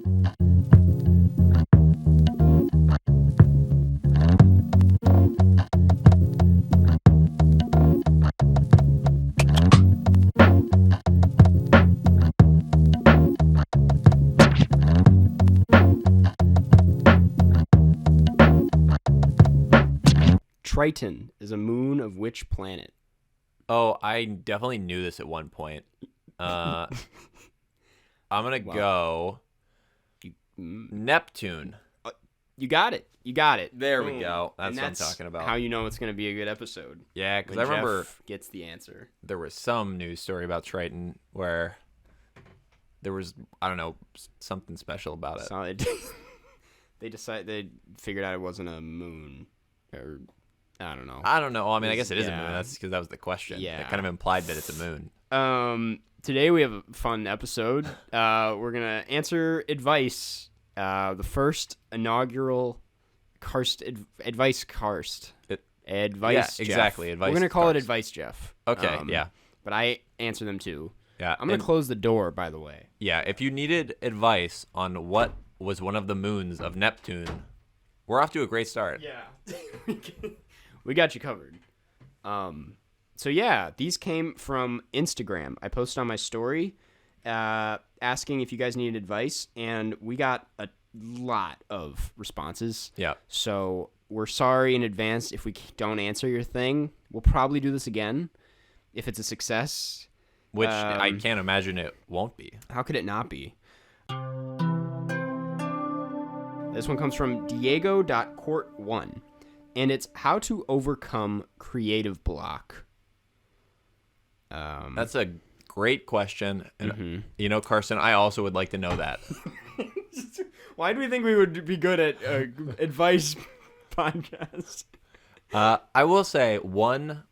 Triton is a moon of which planet? Oh, I definitely knew this at one point. I'm going to go Neptune. You got it. You got it. There Boom. we go. That's And what I'm talking about. How you know it's going to be a good episode. Yeah, because When I remember Jeff gets the answer. there was some news story about Triton where there was, I don't know, something special about it. So they figured out it wasn't a moon, or I don't know. I don't know. I mean, I guess it is a moon. That's because that was the question. Yeah. It kind of implied that it's a moon. Today we have a fun episode. We're gonna answer advice. The first inaugural advice karst. Advice. Yeah, Jeff. exactly. Advice. We're gonna call it karst. advice, Jeff. Okay. Yeah. But I answer them too. Yeah. I'm gonna close the door, by the way. Yeah. If you needed advice on what was one of the moons of Neptune, we're off to a great start. Yeah. We got you covered. So yeah, these came from Instagram. I posted on my story asking if you guys needed advice, and we got a lot of responses. Yeah. So we're sorry in advance if we don't answer your thing. We'll probably do this again if it's a success. Which I can't imagine it won't be. How could it not be? This one comes from Diego.court1. And it's how to overcome creative block. That's a great question. And, you know, Carson, I also would like to know that. Why do we think we would be good at advice podcast? I will say one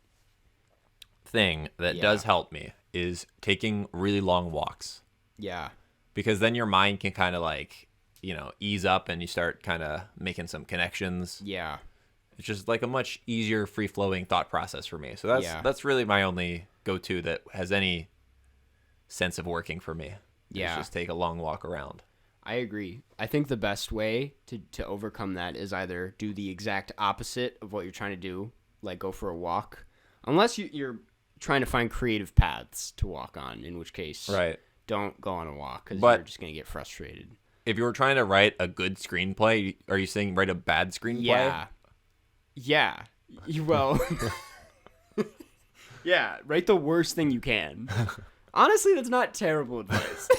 thing that Yeah. does help me is taking really long walks. Yeah. Because then your mind can kind of like, you know, ease up and you start kind of making some connections. Yeah. It's just like a much easier, free-flowing thought process for me. So that's really my only go-to that has any sense of working for me. Yeah. Is just take a long walk around. I agree. I think the best way to overcome that is either do the exact opposite of what you're trying to do, like go for a walk, unless you're trying to find creative paths to walk on, in which case don't go on a walk because you're just going to get frustrated. If you were trying to write a good screenplay, are you saying write a bad screenplay? Yeah. Well, yeah, write the worst thing you can. Honestly, that's not terrible advice.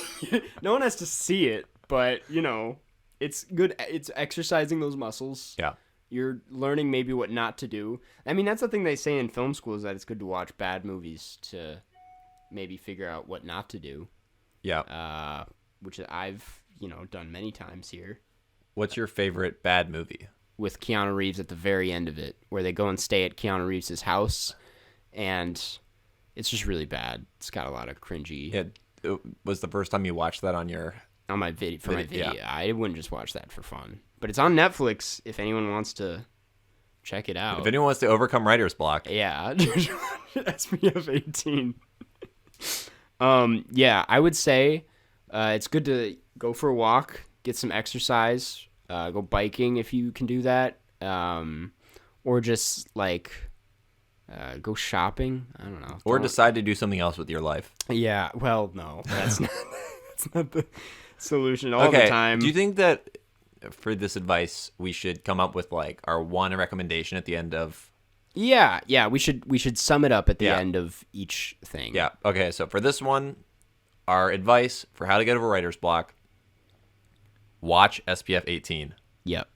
No one has to see it, but, you know, it's good. It's exercising those muscles. Yeah. You're learning maybe what not to do. I mean, that's the thing they say in film school is that it's good to watch bad movies to maybe figure out what not to do. Yeah. Which I've, done many times here. What's your favorite bad movie? With Keanu Reeves at the very end of it, where they go and stay at Keanu Reeves' house, and it's just really bad. It's got a lot of cringy. Yeah, it was the first time you watched that on your... On my video, for my video. Yeah. I wouldn't just watch that for fun. But it's on Netflix if anyone wants to check it out. If anyone wants to overcome writer's block. Yeah. SPF 18. Yeah, I would say it's good to go for a walk, get some exercise, go biking if you can do that, or just go shopping. I don't know. Or decide to do something else with your life. Yeah. Well, no, that's not the solution all the time. Do you think that for this advice we should come up with our one recommendation at the end of? Yeah. We should sum it up at the end of each thing. Yeah. Okay. So for this one, our advice for how to get over writer's block: watch SPF 18. Yep.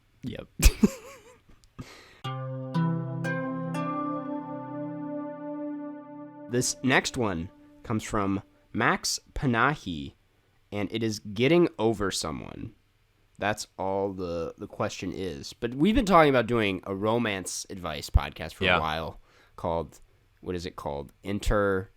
This next one comes from Max Panahi, and it is getting over someone. That's all the question is. But we've been talking about doing a romance advice podcast for a while called, what is it called? Intercast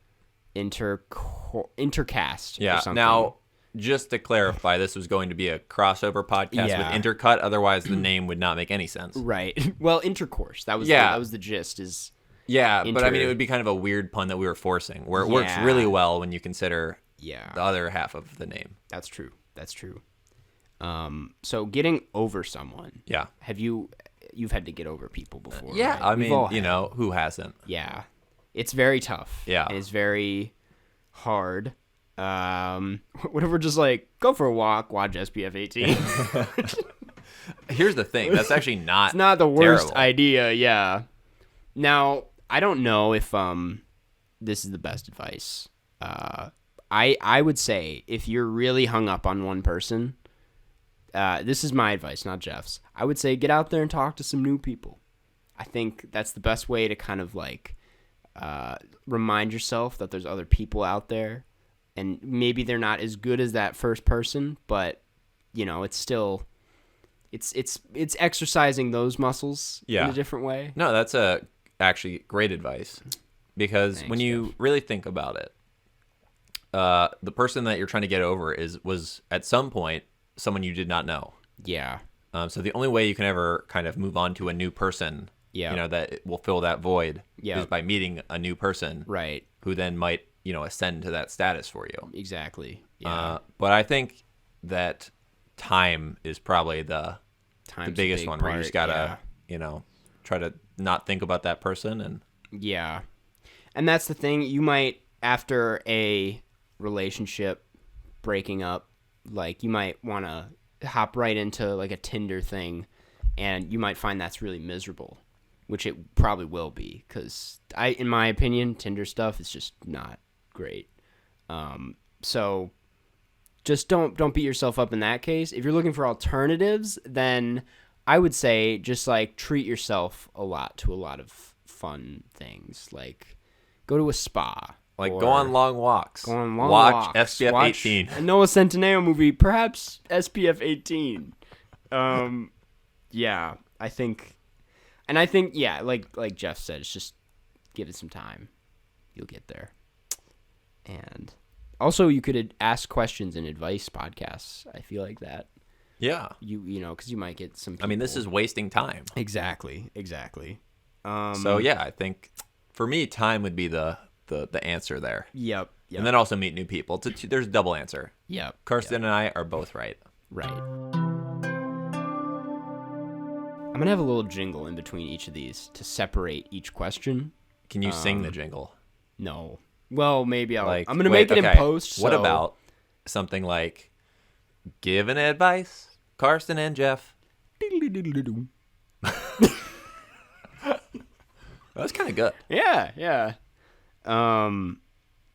or something. Now, just to clarify, this was going to be a crossover podcast with Intercut. Otherwise, the name would not make any sense. Right. Well, intercourse. That was the gist is... Yeah, but I mean, it would be kind of a weird pun that we were forcing, where it works really well when you consider the other half of the name. That's true. So getting over someone. Yeah. You've had to get over people before? Yeah. Right? I mean, who hasn't? Yeah. It's very tough. Yeah. And it's very hard. What if we're just like, go for a walk, watch SPF 18? Here's the thing. That's actually not It's not the worst terrible. idea, yeah. Now, I don't know if this is the best advice. I would say if you're really hung up on one person, this is my advice, not Jeff's. I would say get out there and talk to some new people. I think that's the best way to kind of like remind yourself that there's other people out there, and maybe they're not as good as that first person, but it's still it's exercising those muscles in a different way. No, that's actually great advice, because when you really think about it, the person that you're trying to get over was at some point someone you did not know. Yeah. So the only way you can ever kind of move on to a new person, that it will fill that void, is by meeting a new person, right? Who then might ascend to that status for you. Exactly. Yeah. But I think that time is probably the biggest one, where you just gotta try to not think about that person. And yeah, and that's the thing. You might, after a relationship breaking up, like you might want to hop right into like a Tinder thing, and you might find that's really miserable, which it probably will be, because in my opinion, Tinder stuff is just not great. So just don't beat yourself up in that case. If you're looking for alternatives, then I would say just like treat yourself to a lot of fun things, like go to a spa. Like go on long walks. Watch SPF 18. A Noah Centineo movie, perhaps SPF 18. Yeah, I think, like Jeff said, it's just give it some time. You'll get there. And also, you could ask questions in advice podcasts. I feel like that. Yeah. Because you might get some people. I mean, this is wasting time. Exactly. So yeah, I think for me, time would be the answer there. Yep. And then also meet new people. There's a double answer. Yep. Karsten and I are both right. Right. I'm going to have a little jingle in between each of these to separate each question. Can you sing the jingle? No. Well, maybe I'm going to wait, make it okay. in post. What about something like, give an advice, Karsten and Jeff? That's kind of good. Yeah.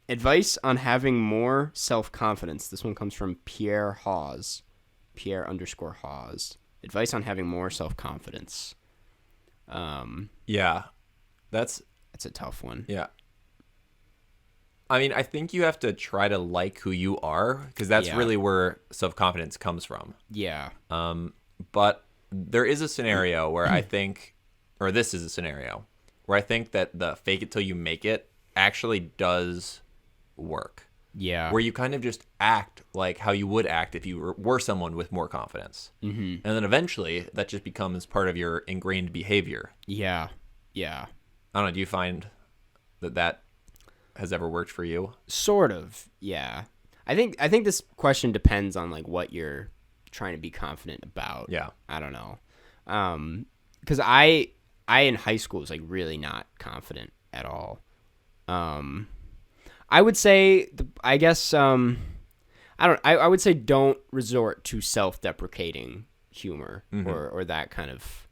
Advice on having more self-confidence. This one comes from Pierre _Hawes. Advice on having more self-confidence. Yeah. That's a tough one. Yeah. I mean, I think you have to try to like who you are, because that's really where self-confidence comes from. Yeah. But there is a scenario where I think, or this is a scenario, where I think that the fake it till you make it actually does work. Yeah. Where you kind of just act like how you would act if you were someone with more confidence. Mm-hmm. And then eventually that just becomes part of your ingrained behavior. Yeah. I don't know. Do you find that has ever worked for you? Sort of. Yeah. I think this question depends on like what you're trying to be confident about. Yeah. I don't know. Because I in high school was like really not confident at all. I would say, I would say don't resort to self-deprecating humor or that kind of,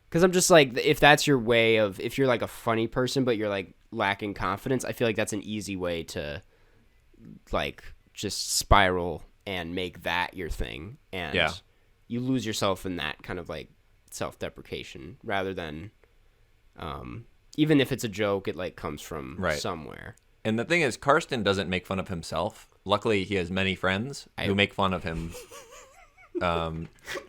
because I'm just like, if that's your way of, if you're like a funny person but you're like lacking confidence, I feel like that's an easy way to like just spiral and make that your thing, and you lose yourself in that kind of like self-deprecation rather than even if it's a joke, it like comes from somewhere. And the thing is, Karsten doesn't make fun of himself. Luckily, he has many friends who make fun of him.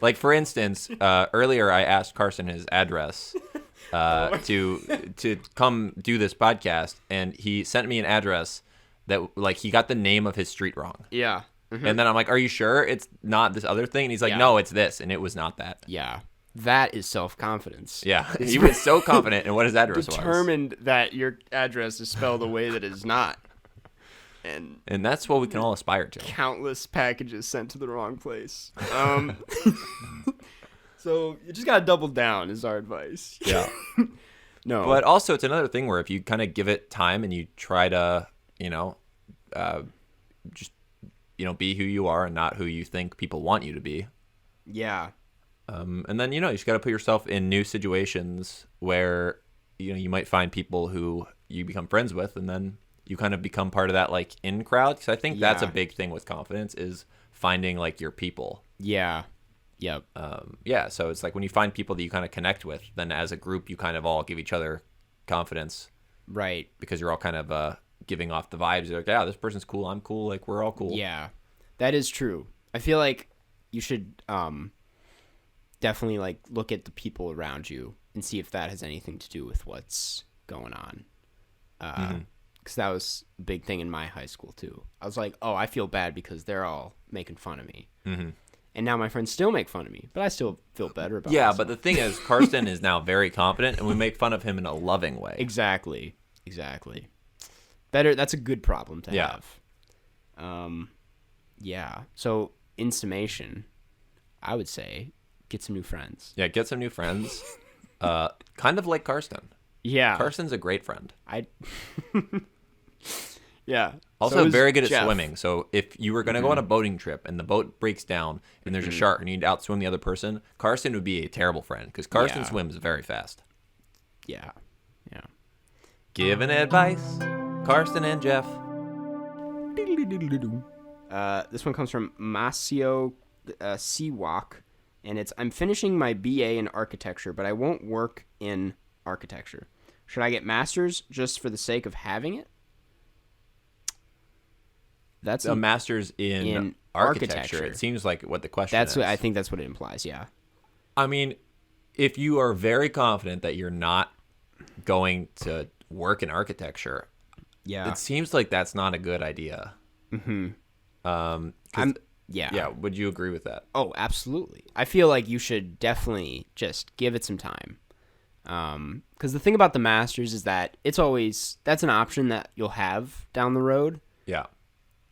Like, for instance, earlier I asked Karsten his address to come do this podcast, and he sent me an address that, like, he got the name of his street wrong. Yeah. Mm-hmm. And then I'm like, are you sure it's not this other thing? And he's like, no, it's this. And it was not that. Yeah. That is self-confidence. Yeah. He was so confident in what his address was. Determined that your address is spelled a way that is not. And that's what we can all aspire to. Countless packages sent to the wrong place. So you just gotta double down is our advice. Yeah. No. But also, it's another thing where if you kind of give it time and you try to, just, be who you are and not who you think people want you to be. Yeah. And then, you just got to put yourself in new situations where, you might find people who you become friends with, and then you kind of become part of that, like, in crowd. Because I think that's a big thing with confidence is finding, like, your people. Yeah. Yep. So it's like when you find people that you kind of connect with, then as a group, you kind of all give each other confidence. Right. Because you're all kind of giving off the vibes. You're like, yeah, this person's cool. I'm cool. Like, we're all cool. Yeah. That is true. I feel like you should definitely, like, look at the people around you and see if that has anything to do with what's going on. Because that was a big thing in my high school, too. I was like, oh, I feel bad because they're all making fun of me. Mm-hmm. And now my friends still make fun of me, but I still feel better about it. Yeah, but the thing is, Karsten is now very confident, and we make fun of him in a loving way. Exactly. Better. That's a good problem to have. Yeah. So, in summation, I would say get some new friends. Yeah, get some new friends. Kind of like Karsten. Yeah. Karsten's a great friend. Yeah. Also so very good at Jeff. swimming. So if you were going to go on a boating trip and the boat breaks down and there's a shark and you need to outswim the other person, Karsten would be a terrible friend because Karsten swims very fast. Yeah. Giving advice, Karsten and Jeff. This one comes from Masio Siwak, and it's, I'm finishing my BA in architecture, but I won't work in architecture. Should I get master's just for the sake of having it? That's a master's in architecture. It seems like what the question is. I think that's what it implies, yeah. I mean, if you are very confident that you're not going to work in architecture, it seems like that's not a good idea. Mm-hmm. Yeah, would you agree with that? Oh, absolutely. I feel like you should definitely just give it some time. Because the thing about the master's is that that's an option that you'll have down the road. Yeah.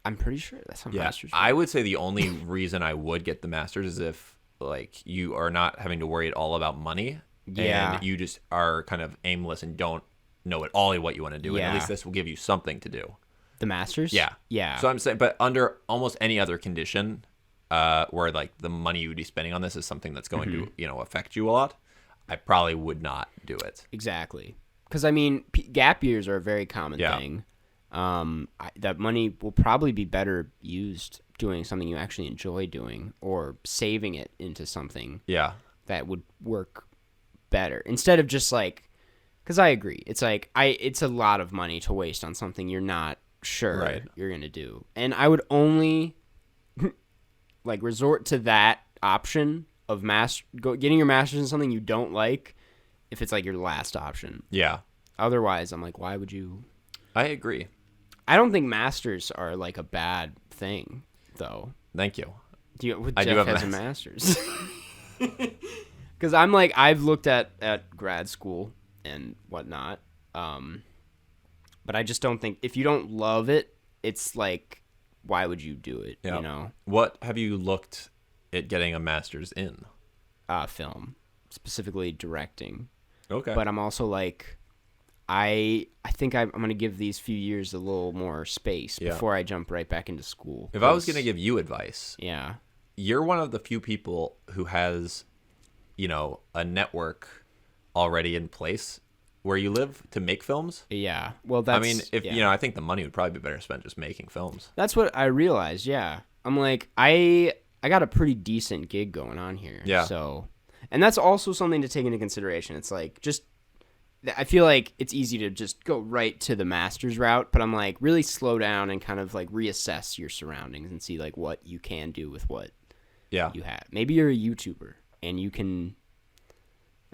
I'm pretty sure that's how master's work. I would say the only reason I would get the master's is if, like, you are not having to worry at all about money. Yeah. And you just are kind of aimless and don't know at all what you want to do. Yeah. And at least this will give you something to do. The master's? Yeah. Yeah. So I'm saying, but under almost any other condition, where, like, the money you would be spending on this is something that's going to, affect you a lot, I probably would not do it. Exactly. Because, I mean, gap years are a very common thing. That money will probably be better used doing something you actually enjoy doing or saving it into something that would work better instead of just like, because I agree. It's like, it's a lot of money to waste on something you're not sure you're going to do. And I would only like resort to that option of getting your master's in something you don't like if it's like your last option. Yeah. Otherwise, I'm like, why would you? I agree. I don't think masters are like a bad thing, though. Thank you. Jeff has a master's. Because I'm like, I've looked at grad school and whatnot, but I just don't think, if you don't love it, it's like, why would you do it, you know? What have you looked at getting a master's in? Film, specifically directing. Okay. But I'm also like, I think I'm going to give these few years a little more space before I jump right back into school. If I was going to give you advice, you're one of the few people who has, a network already in place where you live to make films. Yeah. Well, that's... I mean, I think the money would probably be better spent just making films. That's what I realized, yeah. I'm like, I got a pretty decent gig going on here. Yeah. So, and that's also something to take into consideration. It's like, I feel like it's easy to just go right to the master's route, but I'm like, really slow down and kind of like reassess your surroundings and see like what you can do with what you have. Maybe you're a YouTuber and you can,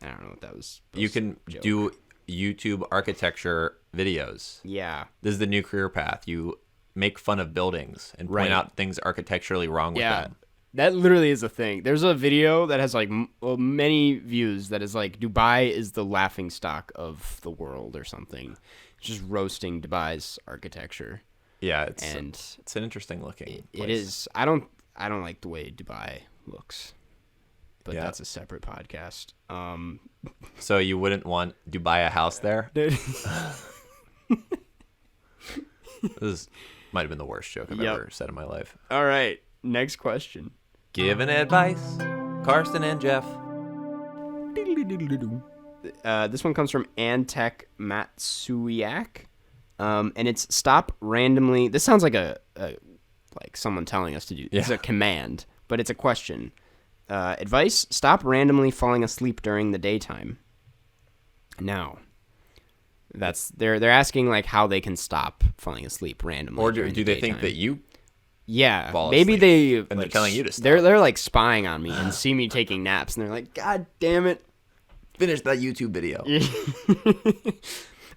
I don't know what that was. You can do YouTube architecture videos. Yeah. This is the new career path. You make fun of buildings and point out things architecturally wrong with them. That literally is a thing. There's a video that has like many views that is like, Dubai is the laughing stock of the world or something. It's just roasting Dubai's architecture. Yeah, it's an interesting looking place. It is. I don't like the way Dubai looks, but that's a separate podcast. So you wouldn't want to buy a house there? This might have been the worst joke I've ever said in my life. All right, next question. Giving advice, Karsten and Jeff. This one comes from Antek Matsuyak, and it's stop randomly. This sounds like a like someone telling us to do. It's a command, but it's a question. Advice: stop randomly falling asleep during the daytime. Now, they're asking like how they can stop falling asleep randomly. Or do they think that you? Yeah, fall maybe asleep they and they're telling you to stop. They're like spying on me and see me taking naps, and they're like, "God damn it, Finish that YouTube video."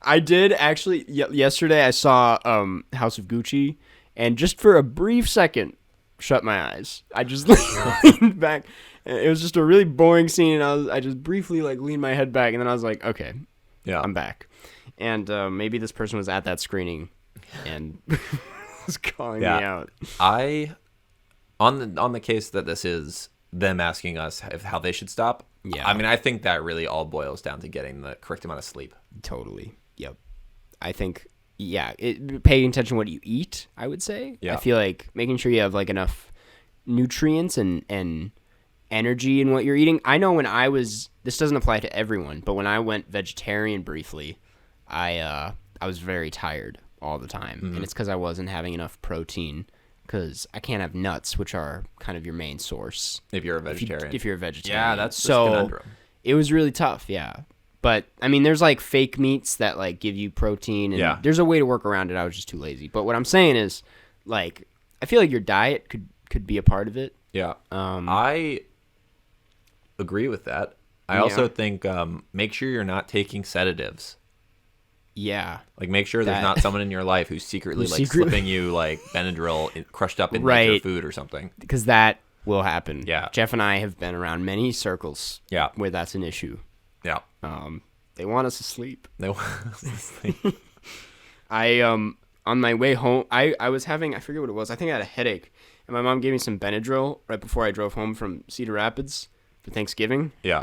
I did actually. Yesterday, I saw House of Gucci, and just for a brief second, shut my eyes. I just leaned back. It was just a really boring scene, and I just briefly like leaned my head back, and then I was like, "Okay, yeah, I'm back." And maybe this person was at that screening, and was calling me out. On the case that this is them asking us how they should stop. Yeah, I mean, I think that really all boils down to getting the correct amount of sleep. Totally. Yep. I think, paying attention to what you eat, I would say. Yeah. I feel like making sure you have like enough nutrients and energy in what you're eating. I know this doesn't apply to everyone, but when I went vegetarian briefly, I was very tired all the time. Mm-hmm. And it's because I wasn't having enough protein, because I can't have nuts, which are kind of your main source. If you're a vegetarian. If you're a vegetarian. Yeah, that's so conundrum. It was really tough, yeah. But, I mean, there's, like, fake meats that, like, give you protein. And there's a way to work around it. I was just too lazy. But what I'm saying is, like, I feel like your diet could be a part of it. Yeah. I agree with that. I also think make sure you're not taking sedatives. Yeah. Like, make sure there's not someone in your life who's secretly slipping you, like, Benadryl crushed up in like, your food or something. Because that will happen. Yeah. Jeff and I have been around many circles where that's an issue. Yeah. They want us to sleep. They want us to sleep. on my way home, I was having, I forget what it was. I think I had a headache. And my mom gave me some Benadryl right before I drove home from Cedar Rapids for Thanksgiving. Yeah.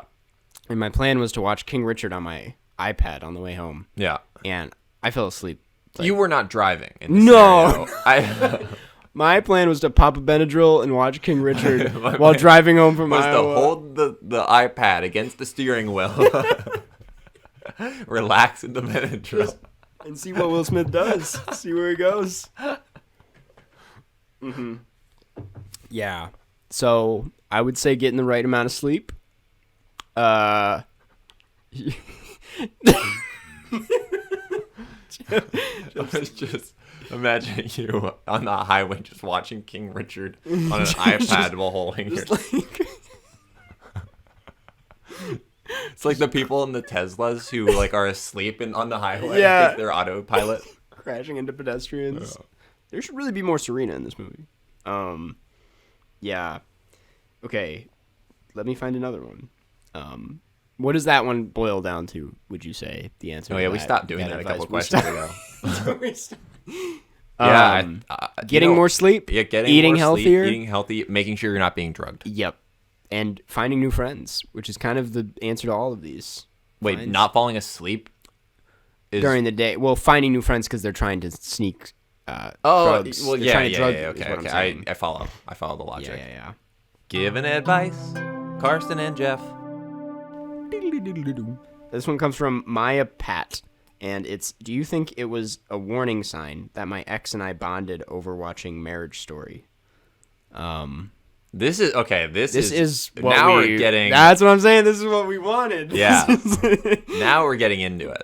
And my plan was to watch King Richard on my iPad on the way home. Yeah. And I fell asleep. Like, you were not driving. In this no. My plan was to pop a Benadryl and watch King Richard while driving home from Iowa. Was to hold the iPad against the steering wheel. Relax in the Benadryl. And see what Will Smith does. See where he goes. Mm-hmm. Yeah. So I would say getting the right amount of sleep. I was just imagining you on the highway just watching King Richard on an iPad while holding your... It's like the people in the Teslas who like are asleep on the highway because they're autopilot. Crashing into pedestrians. Yeah. There should really be more Serena in this movie. Yeah. Okay. Let me find another one. What does that one boil down to, would you say, the answer? Oh, yeah, we stopped doing that a couple questions ago. Getting more sleep, eating healthier. Eating healthy, making sure you're not being drugged. Yep. And finding new friends, which is kind of the answer to all of these. Wait, not falling asleep? During the day. Well, finding new friends because they're trying to sneak drugs. Well, okay. I follow. I follow the logic. Yeah. Giving advice, Karsten and Jeff. This one comes from Maya Pat, and it's, do you think it was a warning sign that my ex and I bonded over watching Marriage Story? This is okay. This is what now we're getting. That's what I'm saying. This is what we wanted. Yeah. Now we're getting into it.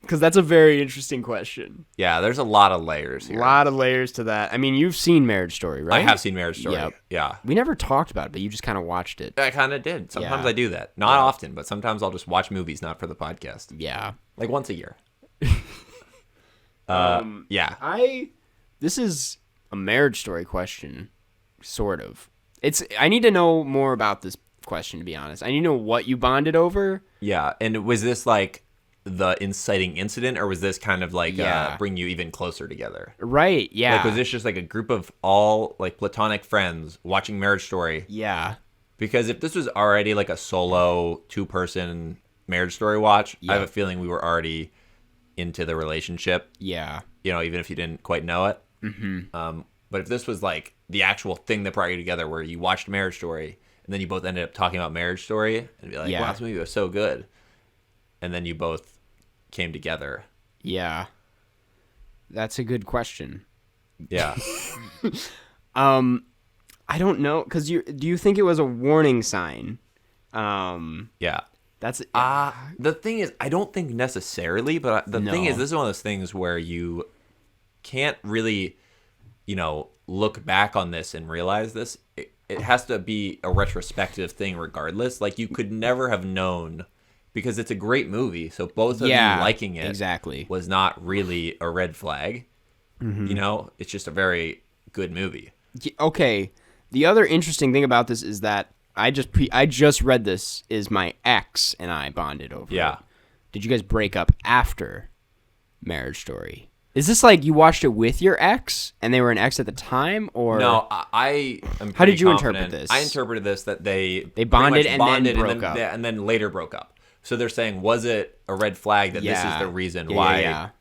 Because that's a very interesting question. Yeah, there's a lot of layers here. A lot of layers to that. I mean, you've seen Marriage Story, right? I have seen Marriage Story. Yep. Yeah. We never talked about it, but you just kind of watched it. I kind of did. Sometimes I do that. Not often, but sometimes I'll just watch movies, not for the podcast. Yeah. Like once a year. Yeah. This is a Marriage Story question, sort of. I need to know more about this question, to be honest. I need to know what you bonded over. Yeah, and was this like the inciting incident, or was this kind of like Yeah. bring you even closer together? Right. Yeah. Like, was this just like a group of all like platonic friends watching Marriage Story? Yeah. Because if this was already like a solo 2-person Marriage Story watch, I have a feeling we were already into the relationship. Yeah. Even if you didn't quite know it. Mm-hmm. But if this was like the actual thing that brought you together, where you watched Marriage Story and then you both ended up talking about Marriage Story and be like, wow, this movie was so good, and then you both came together. Yeah. That's a good question. Yeah. I don't know, because do you think it was a warning sign? Yeah. That's The thing is, I don't think necessarily, but the thing is, this is one of those things where you can't really, look back on this and realize this. It has to be a retrospective thing regardless. Like, you could never have known, because it's a great movie, so both of you liking it exactly was not really a red flag. It's just a very good movie. Okay. The other interesting thing about this is that I just read this, is my ex and I bonded over it. Did you guys break up after Marriage Story? Is this like you watched it with your ex and they were an ex at the time, or no? I am. How did you confident. interpret this? I interpreted this that they bonded and then broke up, and then later broke up. So they're saying, was it a red flag that this is the reason why?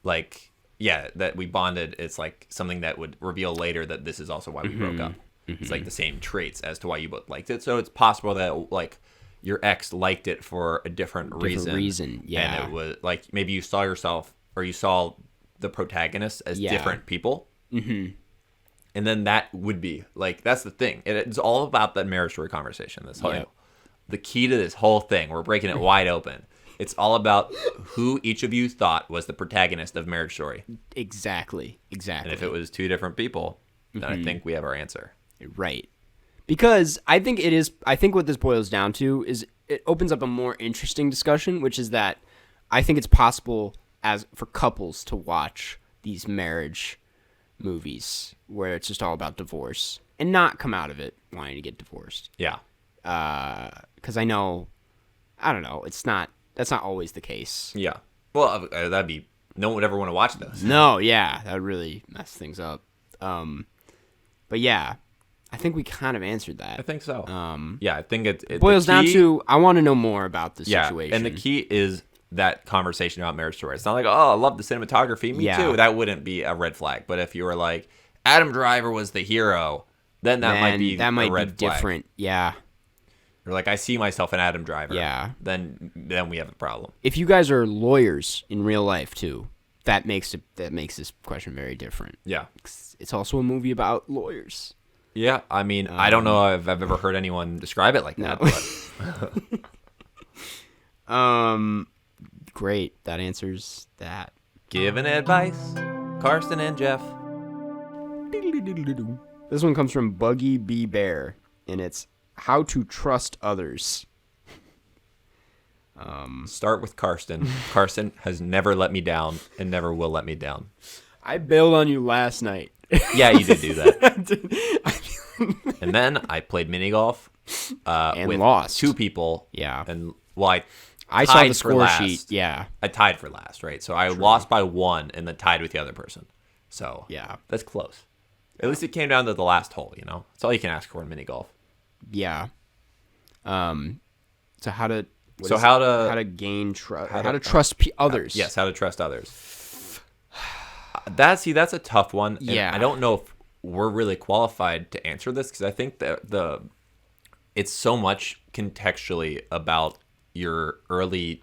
Like, that we bonded. It's like something that would reveal later that this is also why we broke up. It's like the same traits as to why you both liked it. So it's possible that like your ex liked it for a different reason. Yeah. And it was like maybe you saw yourself, or you saw the protagonists as different people. Mm-hmm. And then that would be like, that's the thing. It's all about that Marriage Story conversation. The key to this whole thing, we're breaking it wide open. It's all about who each of you thought was the protagonist of Marriage Story. Exactly. And if it was 2 different people, then I think we have our answer. Right. Because I think what this boils down to is it opens up a more interesting discussion, which is that I think it's possible for couples to watch these marriage movies where it's just all about divorce and not come out of it wanting to get divorced. Yeah. Because I don't know, that's not always the case. Yeah. Well, no one would ever want to watch those. No, yeah, that would really mess things up. But yeah, I think we kind of answered that. I think so. I think it boils down to, I want to know more about the situation. And the key is that conversation about Marriage Story. It's not like, oh, I love the cinematography. Me too. That wouldn't be a red flag. But if you were like, Adam Driver was the hero, then that might be a red flag. Different. Yeah. Or like, I see myself in Adam Driver. Yeah. Then we have a problem. If you guys are lawyers in real life too, that makes this question very different. Yeah. It's also a movie about lawyers. Yeah, I mean, I don't know if I've ever heard anyone describe it like that. But. Great. That answers that. Giving advice, Karsten and Jeff. This one comes from Buggy B. Bear, and it's how to trust others. Start with Karsten. Karsten has never let me down and never will let me down. I bailed on you last night. Yeah, you did do that. And then I played mini golf and with lost 2 people. Yeah. And I saw the score sheet. Yeah. I tied for last, right? So I lost by 1 and then tied with the other person. So yeah, that's close. At least it came down to the last hole, That's all you can ask for in mini golf. Yeah. So how to gain trust? How to trust others? Yes, how to trust others. That's a tough one. And I don't know if we're really qualified to answer this, because I think that it's so much contextually about your early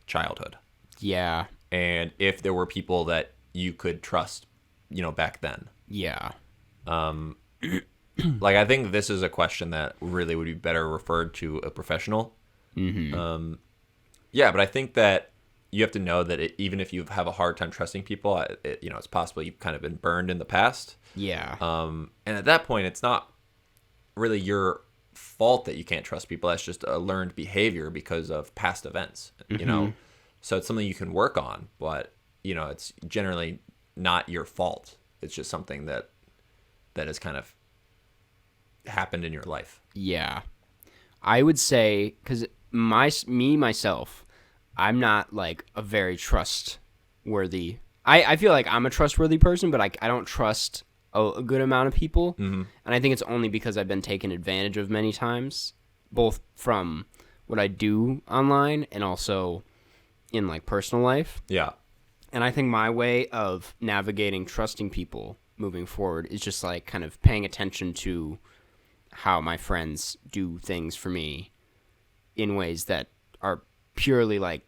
childhood. Yeah. And if there were people that you could trust, back then. Yeah. I think this is a question that really would be better referred to a professional. Mm-hmm. But I think that you have to know that even if you have a hard time trusting people, it's possible you've kind of been burned in the past. Yeah. And at that point, it's not really your fault that you can't trust people. That's just a learned behavior because of past events, So it's something you can work on, but, it's generally not your fault. It's just something that has kind of happened in your life. Yeah. I would say, because myself, I'm not like a very trustworthy. I feel like I'm a trustworthy person, but I don't trust a good amount of people. Mm-hmm. And I think it's only because I've been taken advantage of many times, both from what I do online and also in like personal life. Yeah. And I think my way of navigating trusting people moving forward is just like kind of paying attention to how my friends do things for me in ways that are purely like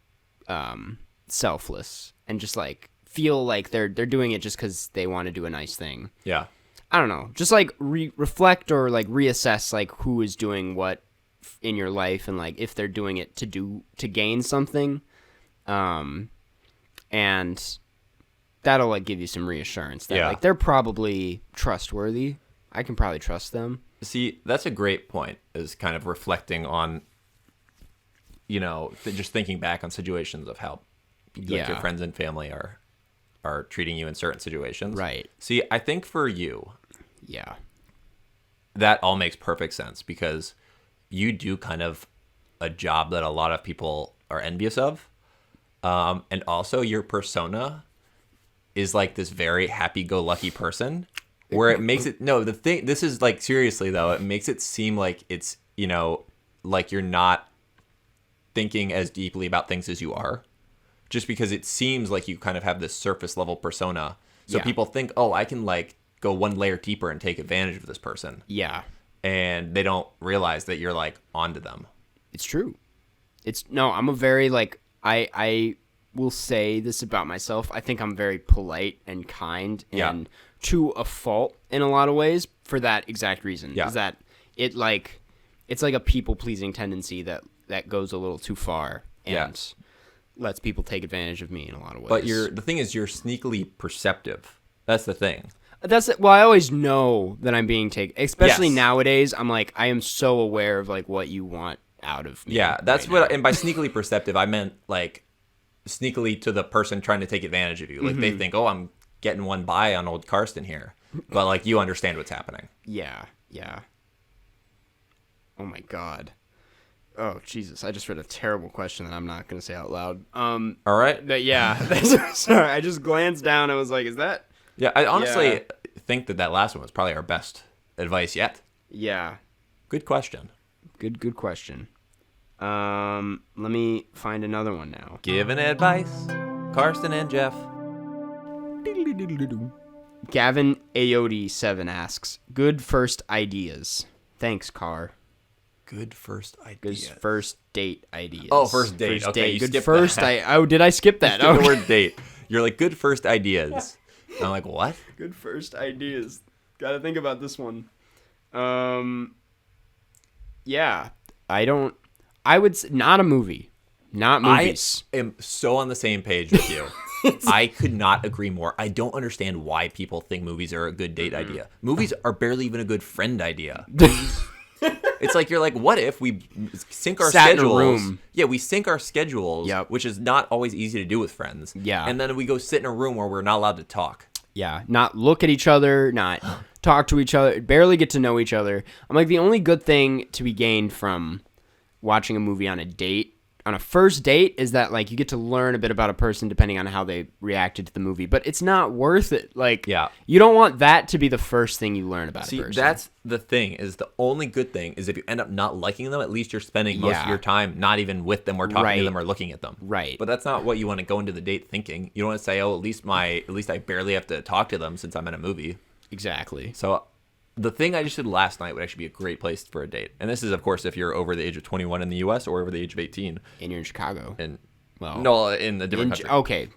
selfless and just like feel like they're doing it just because they want to do a nice thing. Yeah. I don't know, just like reflect or like reassess like who is doing what in your life and like if they're doing it to gain something, and that'll like give you some reassurance that like they're probably trustworthy. I can probably trust them. See, that's a great point, is kind of reflecting on, you know, just thinking back on situations of how like your friends and family are treating you in certain situations. Right. See, I think for you, Yeah. that all makes perfect sense because you do kind of a job that a lot of people are envious of. And also your persona is like this very happy-go-lucky person where it makes it, this is like, seriously though, it makes it seem like it's, you know, like you're not thinking as deeply about things as you are, just because it seems like you kind of have this surface level persona. So people think, oh, I can like go one layer deeper and take advantage of this person. Yeah. And they don't realize that you're like onto them. It's true. I'm a very like, I will say this about myself. I think I'm very polite and kind and to a fault in a lot of ways for that exact reason. Yeah. Is that it's like a people pleasing tendency that goes a little too far and lets people take advantage of me in a lot of ways. But the thing is, you're sneakily perceptive. That's the thing. Well, I always know that I'm being taken, especially nowadays. I'm like, I am so aware of like what you want out of me. Yeah, that's and by sneakily perceptive, I meant like sneakily to the person trying to take advantage of you. Like they think, oh, I'm getting one by on old Karsten here. But like you understand what's happening. Yeah. Oh my God. Oh Jesus! I just read a terrible question that I'm not going to say out loud. All right. But yeah, sorry. I just glanced down. And was like, "Is that?" Yeah, I honestly think that last one was probably our best advice yet. Yeah. Good question. Good question. Let me find another one now. Giving advice, Karsten and Jeff. Gavin Ayotti 7 asks, "Good first ideas. Thanks, Car." Good first ideas. Good first date ideas. Oh, first date. Okay, date. you Good skipped first. that. Did I skip that? The word date. You're like, good first ideas. And I'm like, what? Good first ideas. Got to think about this one. Yeah. I would say not a movie. Not movies. I am so on the same page with you. I could not agree more. I don't understand why people think movies are a good date idea. Movies are barely even a good friend idea. It's like, you're like, what if we sync our schedules? In a room. Yeah, we sync our schedules, which is not always easy to do with friends. Yeah. And then we go sit in a room where we're not allowed to talk. Yeah, not look at each other, not talk to each other, barely get to know each other. I'm like, the only good thing to be gained from watching a movie on a first date is that like you get to learn a bit about a person depending on how they reacted to the movie, but it's not worth it. Like, you don't want that to be the first thing you learn about a person. That's the thing, is the only good thing is if you end up not liking them, at least you're spending most of your time not even with them or talking to them or looking at them. Right. But that's not what you want to go into the date thinking. You don't want to say, oh, at least I barely have to talk to them since I'm in a movie. Exactly. So the thing I just did last night would actually be a great place for a date. And this is, of course, if you're over the age of 21 in the U.S. or over the age of 18. And you're in Chicago. No, in a different country. Okay.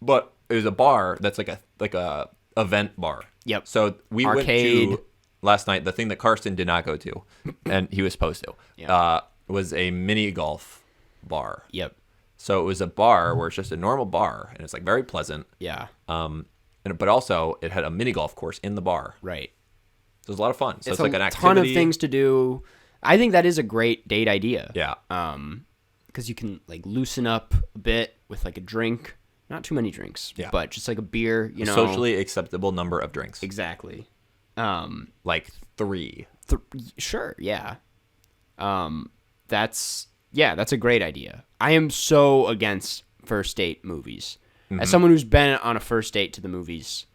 But it was a bar that's like a event bar. Yep. So we Arcade. went to last night, the thing that Karsten did not go to, and he was supposed to, was a mini golf bar. Yep. So it was a bar where it's just a normal bar, and it's like very pleasant. Yeah. But also it had a mini golf course in the bar. Right. So it was a lot of fun. So it's like an activity. Ton of things to do. I think that is a great date idea. Yeah. Because you can like loosen up a bit with like a drink, not too many drinks, but just like a beer. You know, socially acceptable number of drinks. Exactly. Like 3. Sure. Yeah. That's Yeah, that's a great idea. I am so against first date movies. As someone who's been on a first date to the movies,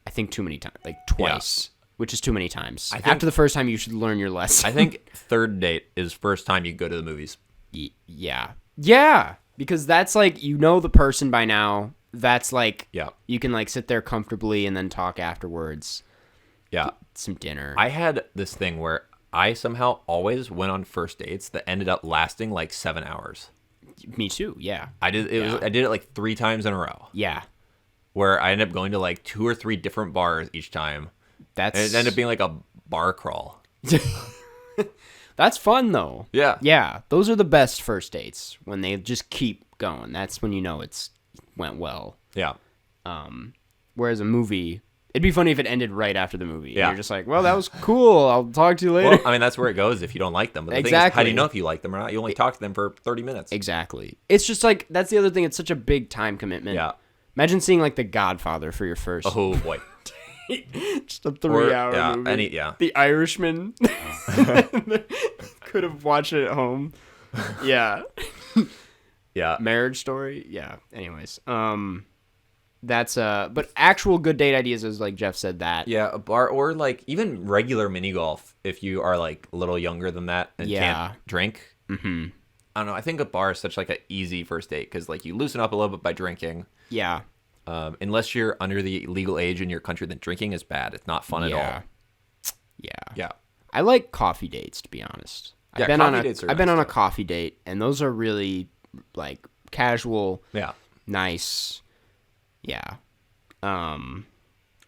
I think too many times, like twice, which is too many times. After the first time, you should learn your lesson. I think third date is first time you go to the movies. Yeah. Yeah, because that's like, you know the person by now. That's like, you can like sit there comfortably and then talk afterwards. Yeah. Some dinner. I had this thing where I somehow always went on first dates that ended up lasting like 7 hours. Me too, yeah. I did it like 3 times in a row. Yeah. Where I ended up going to like 2 or 3 different bars each time. And it ended up being like a bar crawl. That's fun though. Yeah. Yeah. Those are the best first dates, when they just keep going. That's when you know it's went well. Yeah. Whereas a movie, it'd be funny if it ended right after the movie. Yeah. You're just like, well, that was cool. I'll talk to you later. Well, I mean, that's where it goes if you don't like them. But the thing is, how do you know if you like them or not? You only talk to them for 30 minutes. Exactly. It's just like, that's the other thing. It's such a big time commitment. Yeah. Imagine seeing like The Godfather for your first. Oh, boy. Just a 3-hour movie. The Irishman. Could have watched it at home. Yeah. Yeah. Marriage Story. Yeah. Anyways. That's but actual good date ideas is like Jeff said that. Yeah, a bar or like even regular mini golf if you are like a little younger than that and can't drink. Mm-hmm. I don't know. I think a bar is such like an easy first date because like you loosen up a little bit by drinking. Yeah. Unless you're under the legal age in your country, then drinking is bad. It's not fun at all. Yeah. Yeah. I like coffee dates, to be honest. Yeah, I've been on a coffee date, and those are really like casual. Yeah. Nice. Yeah. I'm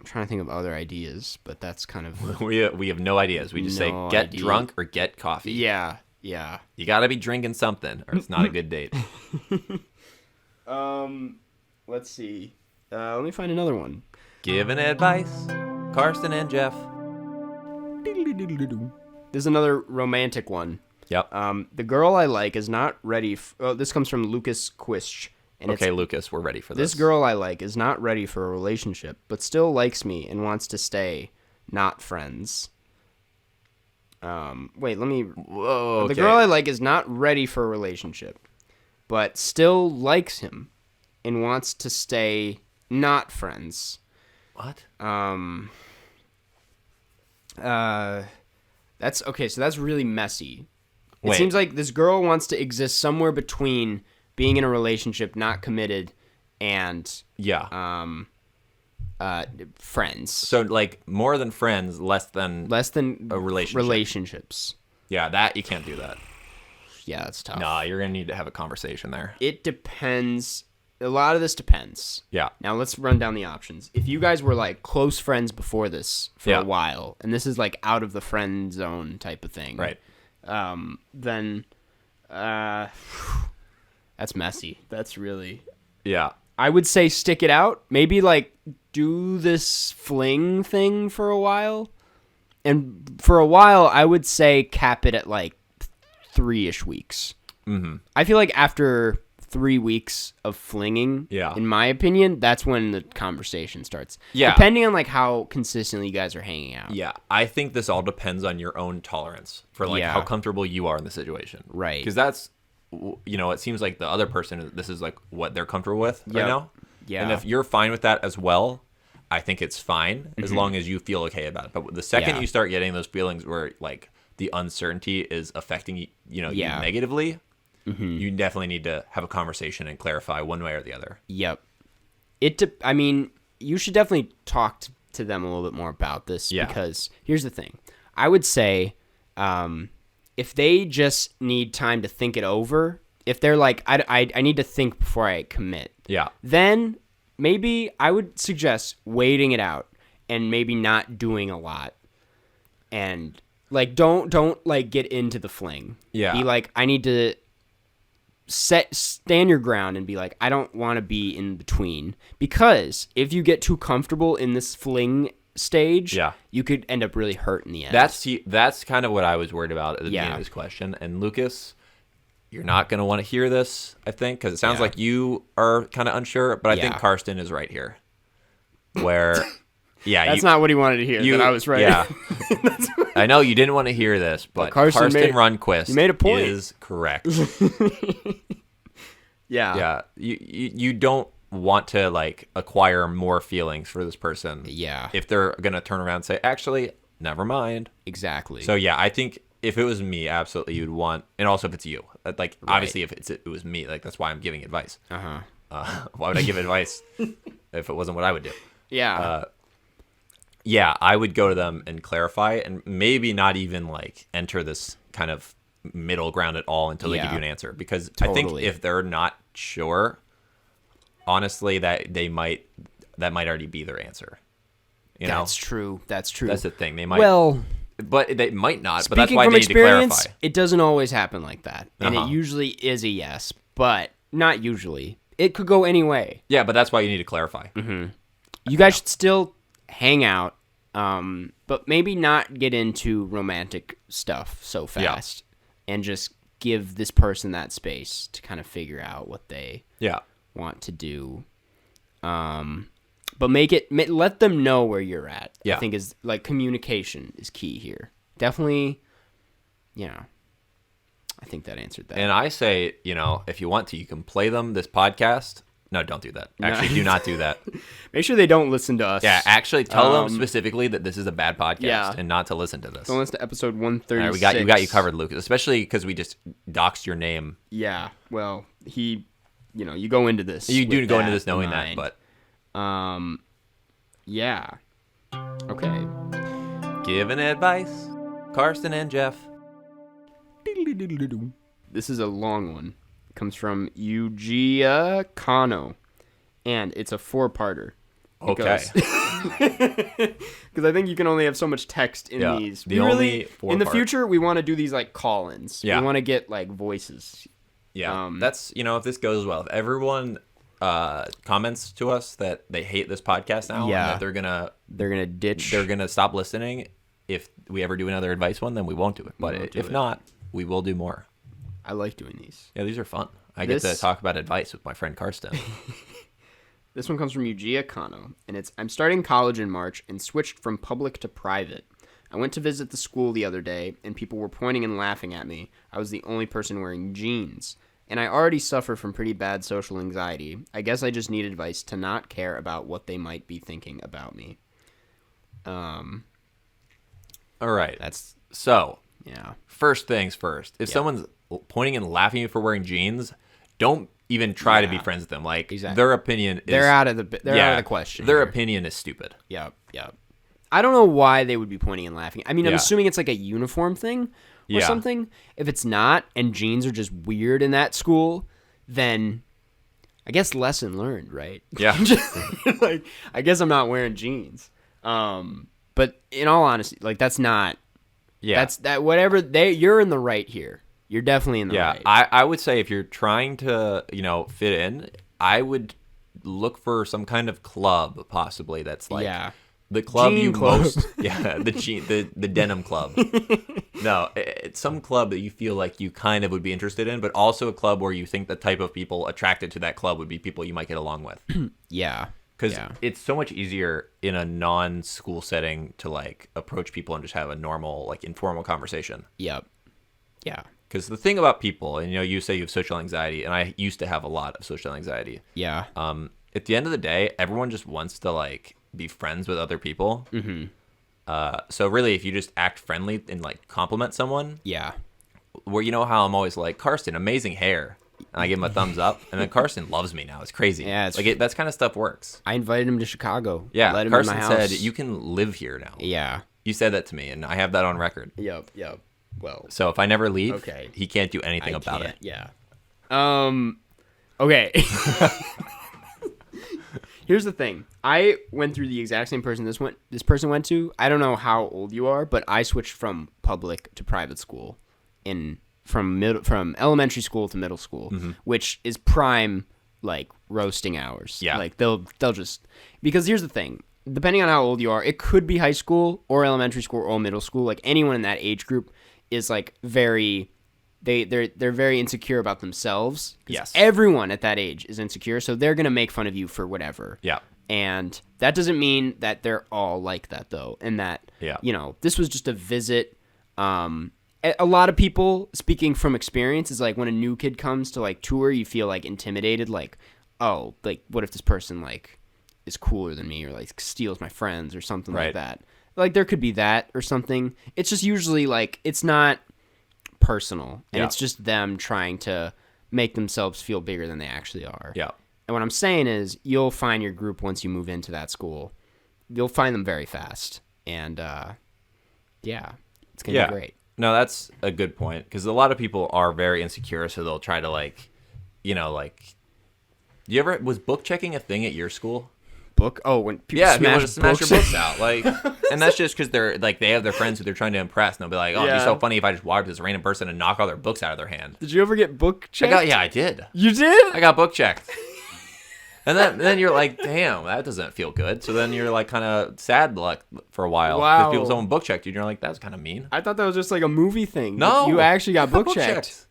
trying to think of other ideas, but that's kind of we have no ideas. We just say get drunk or get coffee. Yeah. Yeah. You got to be drinking something or it's not a good date. Let's see. Let me find another one. Giving advice. Karsten and Jeff. There's another romantic one. Yep. The girl I like is not ready. This comes from Lucas Quish. And okay, Lucas, we're ready for this. This girl I like is not ready for a relationship, but still likes me and wants to stay, not friends. Wait, let me... Whoa, okay. The girl I like is not ready for a relationship, but still likes him and wants to stay, not friends. What? That's... Okay, so that's really messy. It Wait. seems like this girl wants to exist somewhere between being in a relationship, not committed, and friends. So like more than friends, less than a relationship. Relationships. Yeah, that you can't do that. Yeah, that's tough. Nah, you're gonna need to have a conversation there. It depends. A lot of this depends. Yeah. Now let's run down the options. If you guys were like close friends before this for a while, and this is like out of the friend zone type of thing, right? Then that's messy. That's really... Yeah. I would say stick it out. Maybe, like, do this fling thing for a while. And for a while, I would say cap it at, like, 3-ish weeks. Mm-hmm. I feel like after 3 weeks of flinging, in my opinion, that's when the conversation starts. Yeah. Depending on, like, how consistently you guys are hanging out. Yeah. I think this all depends on your own tolerance for, like, how comfortable you are in the situation. Right. Because that's... it seems like the other person, this is like what they're comfortable with right now. Yeah. And if you're fine with that as well, I think it's fine as long as you feel okay about it. But the second you start getting those feelings where like the uncertainty is affecting you negatively, you definitely need to have a conversation and clarify one way or the other. Yep. I mean, you should definitely talk to them a little bit more about this because here's the thing. I would say, if they just need time to think it over, if they're like, I need to think before I commit, then maybe I would suggest waiting it out and maybe not doing a lot. And like, don't like get into the fling. Yeah. Be like, I need to stand your ground and be like, I don't want to be in between, because if you get too comfortable in this fling stage, you could end up really hurt in the end. That's kind of what I was worried about at the beginning of this question. And Lucas, you're not going to want to hear this, I think, because it sounds like you are kind of unsure, but I think Karsten is right here, where Yeah, That's not what he wanted to hear. That I was right. Yeah. I know you didn't want to hear this, but Karsten Rundquist made a point. is correct. Yeah. Yeah. You don't want to like acquire more feelings for this person. Yeah. If they're gonna turn around and say, actually, never mind. Exactly. So yeah, I think if it was me, absolutely you'd want, and also if it's you, like obviously if it was me, like that's why I'm giving advice. Why would I give advice if it wasn't what I would do? Yeah. Yeah, I would go to them and clarify, and maybe not even like enter this kind of middle ground at all until they give you an answer, because I think if they're not sure, honestly, that might already be their answer. You know? That's true. That's the thing. They might. Well, but they might not. But speaking that's why from they need to experience, clarify. it doesn't always happen like that, and it usually is a yes, but not usually. It could go any way. Yeah, but that's why you need to clarify. Mm-hmm. You guys should still hang out, but maybe not get into romantic stuff so fast, and just give this person that space to kind of figure out what they want to do. But let them know where you're at. I think is like communication is key here. Definitely, I think that answered that. And I say, if you want to, you can play them this podcast. No, don't do that. Actually, do not do that. Make sure they don't listen to us. Yeah, actually tell them specifically that this is a bad podcast and not to listen to this. Don't listen to episode 136. We got you covered, Lucas, especially because we just doxed your name. Yeah, well, you go into this. You do go into this knowing that, but... yeah. Okay. Giving advice, Karsten and Jeff. This is a long one. It comes from Yujiya Kano, and it's a 4-parter. Okay. Because I think you can only have so much text in these. In the future, we want to do these like call-ins. Yeah. We want to get like voices. Yeah. That's, if this goes well, if everyone comments to us that they hate this podcast now, and that they're gonna ditch, they're gonna stop listening. If we ever do another advice one, then we won't do it. But if not, we will do more. I like doing these. Yeah, these are fun. I get to talk about advice with my friend Karsten. This one comes from Yujiya Kano, and it's, I'm starting college in March and switched from public to private. I went to visit the school the other day, and people were pointing and laughing at me. I was the only person wearing jeans. And I already suffer from pretty bad social anxiety. I guess I just need advice to not care about what they might be thinking about me. All right. First things first. If someone's pointing and laughing at you for wearing jeans, don't even try to be friends with them. Like their opinion is they're out of the question. Their opinion is stupid. Yep. I don't know why they would be pointing and laughing. I mean, I'm assuming it's like a uniform thing or something. If it's not, and jeans are just weird in that school, then I guess lesson learned, right? Yeah. Like, I guess I'm not wearing jeans. But in all honesty, like that's not. Yeah. That's that. Whatever you're in the right here. You're definitely in the right. I would say if you're trying to fit in, I would look for some kind of club possibly that's like the club Jean you club. the denim club. No, it's some club that you feel like you kind of would be interested in, but also a club where you think the type of people attracted to that club would be people you might get along with. Yeah. Because it's so much easier in a non-school setting to like approach people and just have a normal, like informal conversation. Yep. Yeah. Because the thing about people, and you say you have social anxiety, and I used to have a lot of social anxiety. Yeah. At the end of the day, everyone just wants to like be friends with other people. Mm-hmm. So really, if you just act friendly and like compliment someone, where how I'm always like, Karsten, amazing hair. And I give him a thumbs up, and then Karsten loves me now. It's crazy. Yeah, that kind of stuff works. I invited him to Chicago. Yeah, let him Karsten in my house. said you can live here now. Yeah, you said that to me, and I have that on record. Yep. Well, so if I never leave, he can't do anything about it. Yeah. Okay. Here's the thing. I went through the exact same person this person went to. I don't know how old you are, but I switched from public to private school from elementary school to middle school, which is prime like roasting hours. Yeah. Like they'll just, because here's the thing. Depending on how old you are, it could be high school or elementary school or middle school. Like anyone in that age group is like very, they're very insecure about themselves. Yes. Everyone at that age is insecure, so they're gonna make fun of you for whatever. Yeah. And that doesn't mean that they're all like that, though. And that, this was just a visit. A lot of people, speaking from experience, is like when a new kid comes to like tour, you feel like intimidated. Like, oh, like what if this person like is cooler than me or like steals my friends or something like that. Like there could be that or something. It's just usually like it's not personal. And it's just them trying to make themselves feel bigger than they actually are. Yeah. And what I'm saying is you'll find your group once you move into that school. You'll find them very fast. And, it's going to be great. No, that's a good point. Because a lot of people are very insecure, so they'll try to, like, was book checking a thing at your school? Book? Oh, when people smash your books out. Like, and that's just because they're, like, they have their friends who they're trying to impress, and they'll be like, oh, it'd be so funny if I just walked up to this random person and knock all their books out of their hand. Did you ever get book checked? I did. You did? I got book checked. And then you're like, damn, that doesn't feel good. So then you're like kind of sad like for a while. Wow. Because someone book checked you. And you're like, that's kind of mean. I thought that was just like a movie thing. No. You actually got book checked. checked.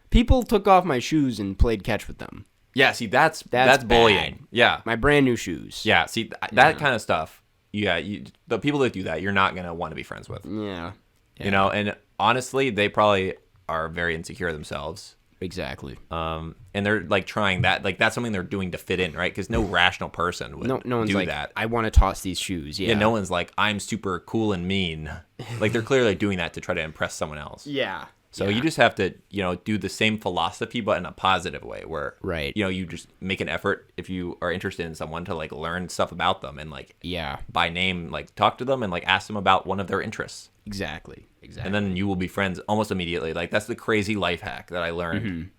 People took off my shoes and played catch with them. Yeah, see, that's bad. bullying. Yeah. My brand new shoes. Yeah, see, that kind of stuff. Yeah, the people that do that, you're not going to want to be friends with. Yeah. And honestly, they probably are very insecure themselves. Exactly. And they're like trying that, like that's something they're doing to fit in, right? Because no rational person would no one's do like, that. I want to toss these shoes. Yeah. No one's like, I'm super cool and mean. Like they're clearly doing that to try to impress someone else. Yeah. So you just have to, do the same philosophy, but in a positive way, where you just make an effort if you are interested in someone to like learn stuff about them and like by name, like talk to them and like ask them about one of their interests. Exactly. And then you will be friends almost immediately. Like that's the crazy life hack that I learned,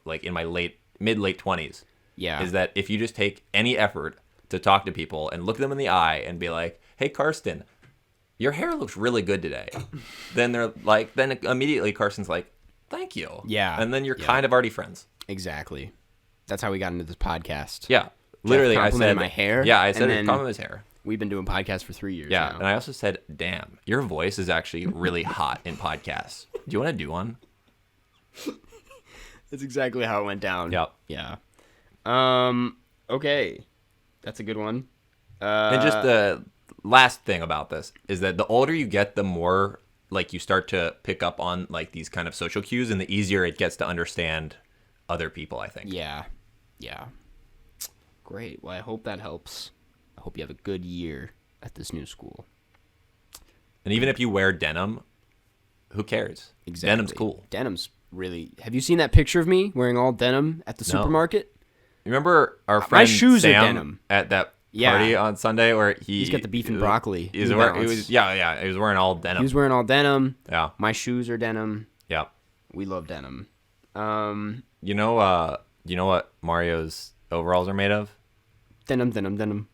like in my late 20s. Yeah. Is that if you just take any effort to talk to people and look them in the eye and be like, hey, Karsten, your hair looks really good today. Then immediately Carson's like, thank you. Yeah. And then you're kind of already friends. Exactly. That's how we got into this podcast. Yeah. Literally, I said my hair. Yeah, I said compliment his hair. We've been doing podcasts for 3 years. Yeah, now. and I also said, damn, your voice is actually really hot in podcasts. Do you want to do one? That's exactly how it went down. Yep. Yeah. Okay. That's a good one. And just the last thing about this is that the older you get, the more like you start to pick up on like these kind of social cues, and the easier it gets to understand other people, I think. Yeah. Great. Well, I hope that helps. I hope you have a good year at this new school. And even if you wear denim, who cares? Exactly. Denim's cool. Denim's really... Have you seen that picture of me wearing all denim at the supermarket? You remember our friend my shoes Sam are denim. At that party on Sunday where he's got the beef and broccoli. He was wearing all denim. He was wearing all denim. Yeah. My shoes are denim. Yeah. We love denim. You know what Mario's overalls are made of? Denim.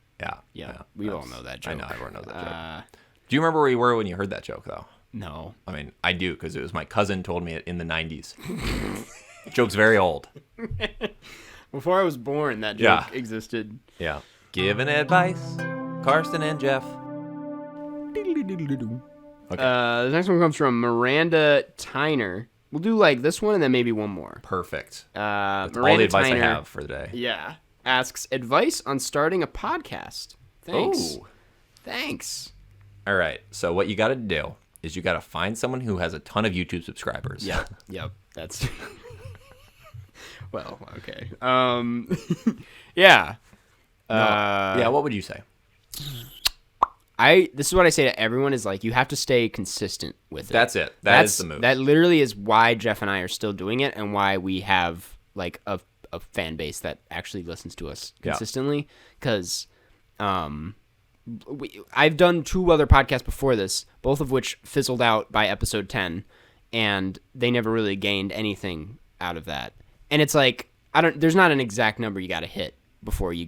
Yeah. We all know that joke. I know everyone knows that joke. Do you remember where you were when you heard that joke, though? No. I mean, I do, because it was my cousin told me it in the 90s. Joke's very old. Before I was born, that joke existed. Yeah. Giving advice, Karsten and Jeff. Okay. The next one comes from Miranda Tyner. We'll do like this one and then maybe one more. Perfect. That's all the advice I have for the day. Yeah. Asks advice on starting a podcast. Thanks. Oh. Thanks. All right. So what you got to do is you got to find someone who has a ton of YouTube subscribers. Yeah. Yep. That's. Well, okay. Yeah. Yeah. What would you say? This is what I say to everyone is like, you have to stay consistent with it. That's it. That's the move. That literally is why Jeff and I are still doing it and why we have like a fan base that actually listens to us consistently. Because I've done 2 other podcasts before this, both of which fizzled out by episode 10, and they never really gained anything out of that. And it's like, there's not an exact number you got to hit before you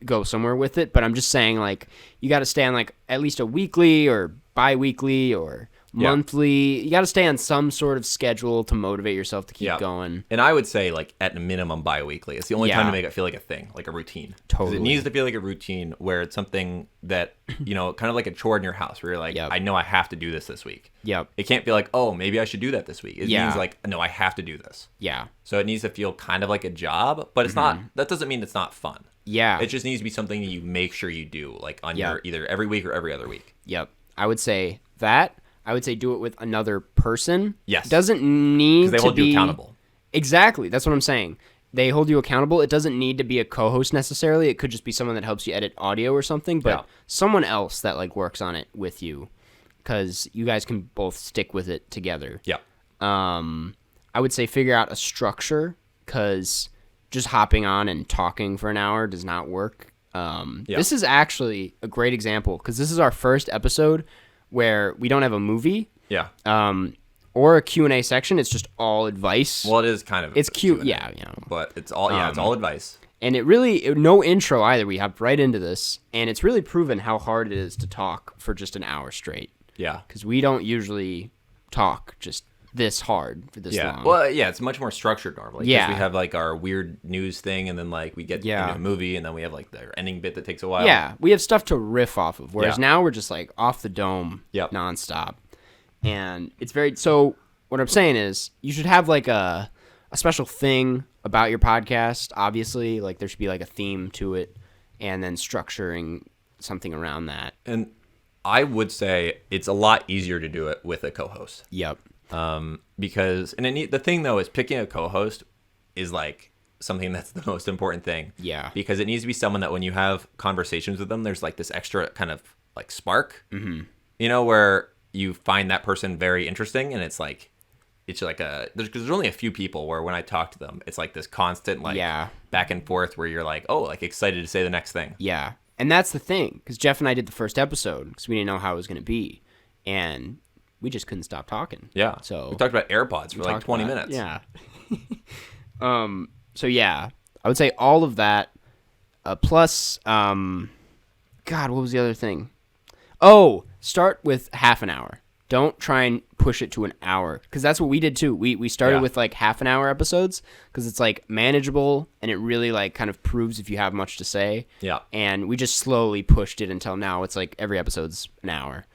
go somewhere with it, but I'm just saying like you got to stay on like at least a weekly or bi-weekly or monthly. You got to stay on some sort of schedule to motivate yourself to keep going. And I would say, like, at a minimum, bi-weekly. It's the only time to make it feel like a thing, like a routine. Totally. 'Cause it needs to feel like a routine where it's something that, kind of like a chore in your house where you're like, I know I have to do this week. Yep. It can't feel like, oh, maybe I should do that this week. It means like, no, I have to do this. Yeah. So it needs to feel kind of like a job, but it's not, that doesn't mean it's not fun. Yeah. It just needs to be something that you make sure you do, like on your either every week or every other week. Yep. I would say that. I would say do it with another person. Yes. It doesn't need to be... Because they hold you accountable. Exactly. That's what I'm saying. They hold you accountable. It doesn't need to be a co-host necessarily. It could just be someone that helps you edit audio or something, but someone else that like works on it with you because you guys can both stick with it together. Yeah. I would say figure out a structure because just hopping on and talking for an hour does not work. This is actually a great example because this is our first episode where we don't have a movie. Yeah. Or a Q&A section. It's just all advice. Well, it is kind of. It's cute. Q&A, yeah. But it's all, it's all advice. And it really, no intro either. We hopped right into this. And it's really proven how hard it is to talk for just an hour straight. Yeah. Because we don't usually talk just this hard for this long. Well, it's much more structured normally. Yeah. We have like our weird news thing, and then like we get into a movie, and then we have like the ending bit that takes a while. Yeah. We have stuff to riff off of. Whereas now we're just like off the dome nonstop. And it's very, so what I'm saying is you should have like a special thing about your podcast. Obviously, like there should be like a theme to it and then structuring something around that. And I would say it's a lot easier to do it with a co-host. Yep. Because, the thing though is picking a co-host is like something that's the most important thing. Yeah. Because it needs to be someone that when you have conversations with them, there's like this extra kind of like spark, where you find that person very interesting, and it's like there's only a few people where when I talk to them, it's like this constant like back and forth where you're like, oh, like excited to say the next thing. Yeah. And that's the thing, because Jeff and I did the first episode because we didn't know how it was going to be, and we just couldn't stop talking. Yeah. So we talked about AirPods for like 20 minutes. Yeah. So yeah, I would say all of that, plus, God, what was the other thing? Oh, start with half an hour. Don't try and push it to an hour, because that's what we did too. We started with like half an hour episodes because it's like manageable and it really like kind of proves if you have much to say. Yeah. And we just slowly pushed it until now it's like every episode's an hour.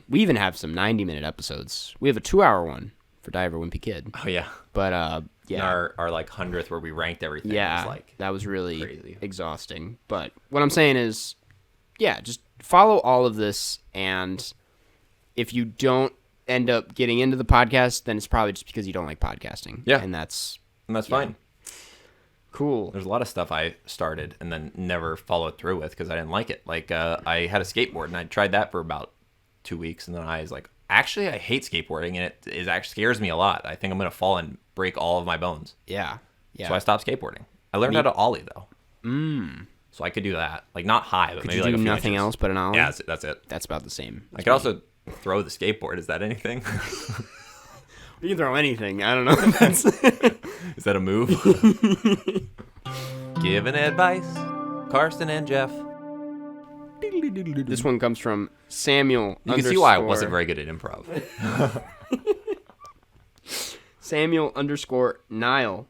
We even have some 90-minute episodes. We have a 2-hour one for Diver Wimpy Kid. Oh yeah. But and our like 100th where we ranked everything. Yeah. Was, like, that was really crazy. Exhausting. But what I'm saying is, just follow all of this, and if you don't end up getting into the podcast, then it's probably just because you don't like podcasting. Yeah. And that's fine. Cool. There's a lot of stuff I started and then never followed through with because I didn't like it. Like I had a skateboard and I tried that for about 2 weeks, and then I was like, actually, I hate skateboarding, and it actually scares me a lot. I think I'm going to fall and break all of my bones. Yeah. So I stopped skateboarding. I learned how to ollie, though. So I could do that. Like, not high, but Could maybe you like do a few nothing inches. else but an ollie? Yeah, that's it. That's about the same. I could also throw the skateboard. Is that anything? You can throw anything. I don't know. Is that a move? Giving advice. Karsten and Jeff. This one comes from Samuel. You can see why I wasn't very good at improv. Samuel_Nile.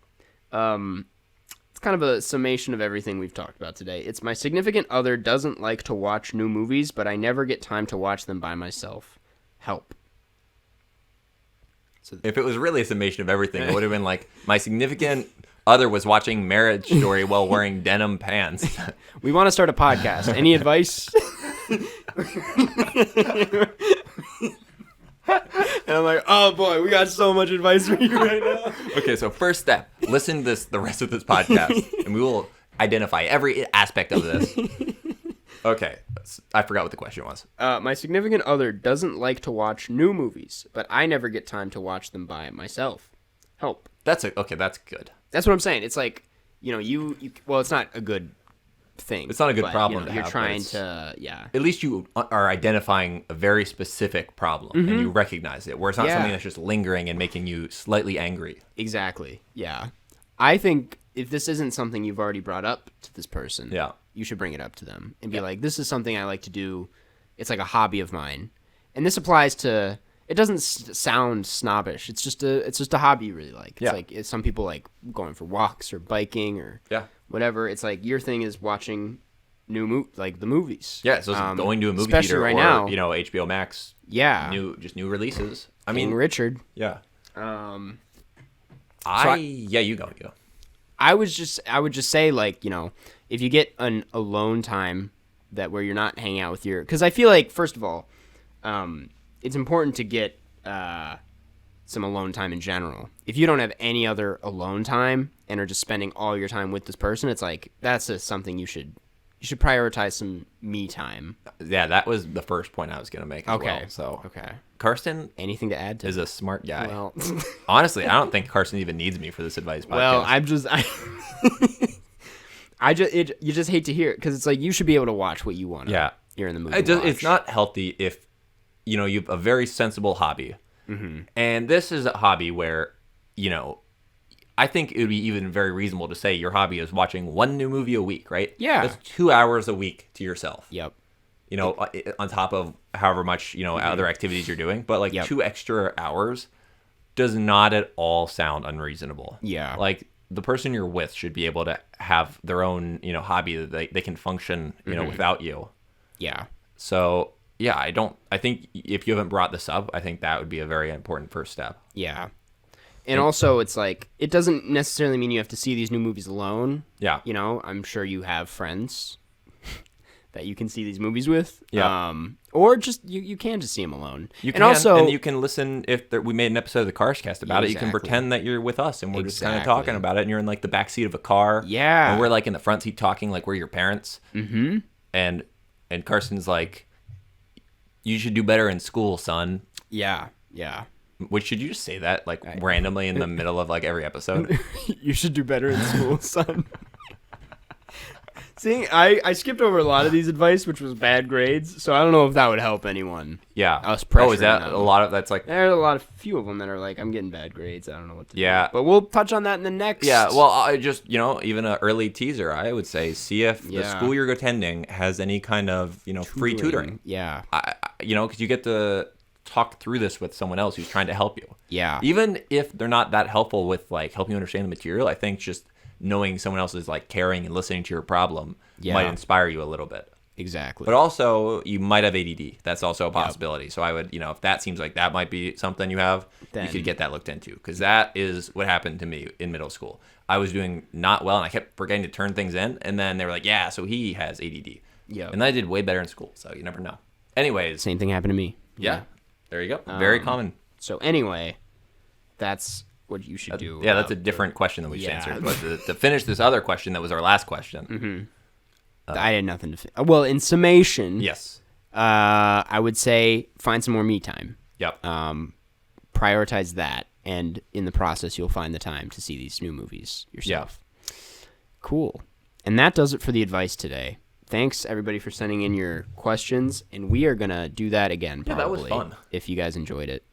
It's kind of a summation of everything we've talked about today. It's my significant other doesn't like to watch new movies, but I never get time to watch them by myself. Help. So if it was really a summation of everything, it would have been like, my significant other was watching Marriage Story while wearing denim pants. We want to start a podcast. Any advice? And I'm like, oh boy, we got so much advice for you right now. Okay, so first step, listen to the rest of this podcast, and we will identify every aspect of this. Okay, I forgot what the question was. My significant other doesn't like to watch new movies, but I never get time to watch them by myself. Help. Okay, that's good. That's what I'm saying. It's like, you well, it's not a good thing. It's not a good problem to you're have, trying to, At least you are identifying a very specific problem, and you recognize it, where it's not something that's just lingering and making you slightly angry. Exactly, yeah. I think if this isn't something you've already brought up to this person, you should bring it up to them and be like, this is something I like to do. It's like a hobby of mine, and this applies to. It doesn't sound snobbish. It's just a hobby you really like. It's like some people like going for walks or biking or whatever. It's like your thing is watching like the movies. Yeah, so going to a movie especially theater right or now, HBO Max. Yeah, new releases. I King mean, Richard. Yeah. You go. I would just say, like, if you get an alone time where you're not hanging out with because I feel like, first of all, it's important to get some alone time in general. If you don't have any other alone time and are just spending all your time with this person, it's like that's something you should prioritize some me time. Yeah, that was the first point I was going to make as well. So, Karsten, anything to add to is a smart guy. Well, honestly, I don't think Karsten even needs me for this advice podcast. Well, you just hate to hear it because it's like you should be able to watch what you want. Yeah, you're in the movie. It's not healthy if you have a very sensible hobby, and this is a hobby where I think it would be even very reasonable to say your hobby is watching one new movie a week, right? Yeah, that's 2 hours a week to yourself. Yep. On top of however much other activities you're doing, but 2 extra hours does not at all sound unreasonable. Yeah, like the person you're with should be able to have their own hobby that they can function without you. Yeah. So yeah, I think if you haven't brought this up, I think that would be a very important first step. Yeah. And also, it's like, it doesn't necessarily mean you have to see these new movies alone. Yeah. I'm sure you have friends that you can see these movies with. Yeah. Or just, you can just see them alone. And you can listen, we made an episode of the Carscast about it, you can pretend that you're with us and we're just kind of talking about it and you're in like the backseat of a car. Yeah. And we're like in the front seat talking like we're your parents. Mm-hmm. And Carson's like, you should do better in school, son. Yeah. Yeah. Which, should you just say that randomly in the middle of like every episode? You should do better in school, son. See, I skipped over a lot of these advice, which was bad grades, so I don't know if that would help anyone. Yeah. Us pressuring is that them. a lot of that's like? There are few of them that are like, I'm getting bad grades. I don't know what to do. Yeah. But we'll touch on that in the next. Yeah. Well, I just even an early teaser, I would say, see if the school you're attending has any kind of free tutoring. Yeah. Because you get to talk through this with someone else who's trying to help you. Yeah. Even if they're not that helpful with like helping you understand the material, I think just knowing someone else is like caring and listening to your problem might inspire you a little bit. Exactly. But also, you might have ADD. That's also a possibility. Yep. So I would, if that seems like that might be something you have, then you could get that looked into, because that is what happened to me in middle school. I was doing not well, and I kept forgetting to turn things in, and then they were like, "Yeah, so he has ADD." Yeah. And I did way better in school, so you never know. Anyways, same thing happened to me. Yeah. There you go. Very common. So anyway, that's what you should do. Yeah, that's a different question than we just answered. But to finish this other question that was our last question. Mm-hmm. I had nothing to well, in summation, yes, I would say find some more me time. Yep. Prioritize that, and in the process, you'll find the time to see these new movies yourself. Yeah. Cool. And that does it for the advice today. Thanks, everybody, for sending in your questions, and we are going to do that again, probably. Yeah, that was fun. If you guys enjoyed it.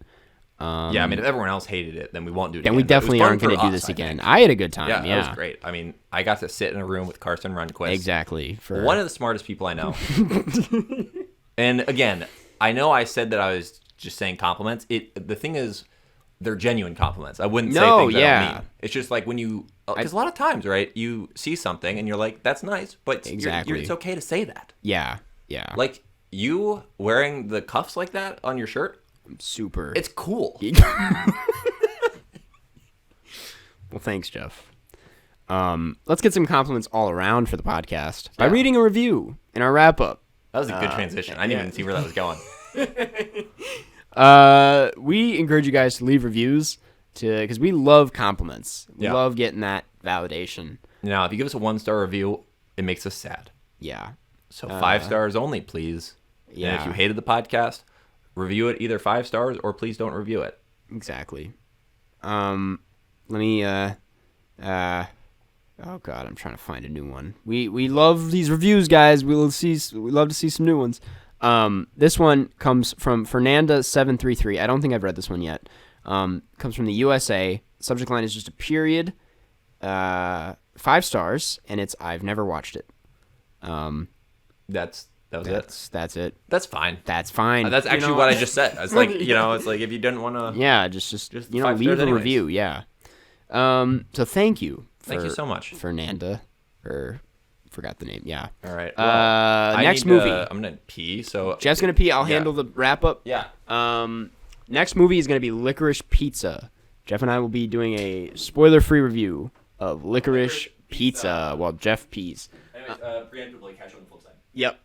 Yeah, I mean, if everyone else hated it, then we won't do it again. Then we definitely aren't going to do this again. I had a good time, yeah. That was great. I mean, I got to sit in a room with Carson Rundquist. Exactly. One of the smartest people I know. And again, I know I said that I was just saying compliments. The thing is, they're genuine compliments. I wouldn't say things I don't mean. It's just like when you... Because a lot of times, right, you see something and you're like, that's nice, but it's okay to say that. Yeah, yeah. Like, you wearing the cuffs like that on your shirt... Super. It's cool. Well, thanks, Jeff. Let's get some compliments all around for the podcast by reading a review in our wrap-up. That was a good transition. I didn't even see where that was going. We encourage you guys to leave reviews because we love compliments. We love getting that validation. Now, if you give us a 1-star review, it makes us sad. Yeah. So 5 stars only, please. Yeah. And if you hated the podcast, review it either 5 stars or please don't review it. Exactly. Let me oh god, I'm trying to find a new one. We love these reviews, guys. We love to see some new ones. This one comes from Fernanda733. I don't think I've read this one yet. Comes from the USA. Subject line is just a period. 5 stars, and it's I've never watched it. That's That was it. That's it. That's fine. That's fine. That's actually what I just said. It's like, it's like if you didn't want to. Yeah, just leave a review. Yeah. So thank you. Thank you so much, Fernanda. Forgot the name. Yeah. All right. Well, next movie. I'm gonna pee. So Jeff's gonna pee. I'll handle the wrap up. Yeah. Next movie is gonna be Licorice Pizza. Jeff and I will be doing a spoiler-free review of Licorice Pizza while Jeff pees. Anyways, preemptively catch you on the flip side. Yep.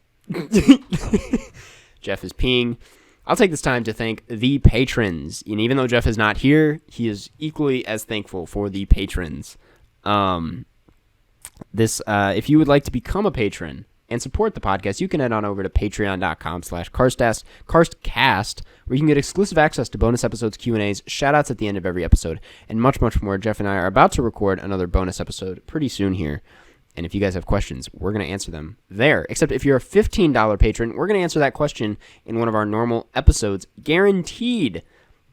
Jeff is peeing. I'll take this time to thank the patrons. And even though Jeff is not here, he is equally as thankful for the patrons. If you would like to become a patron and support the podcast, you can head on over to patreon.com/Karstcast, where you can get exclusive access to bonus episodes, Q&As, shout-outs at the end of every episode, and much, much more. Jeff and I are about to record another bonus episode pretty soon here. And if you guys have questions, we're going to answer them there. Except if you're a $15 patron, we're going to answer that question in one of our normal episodes, guaranteed.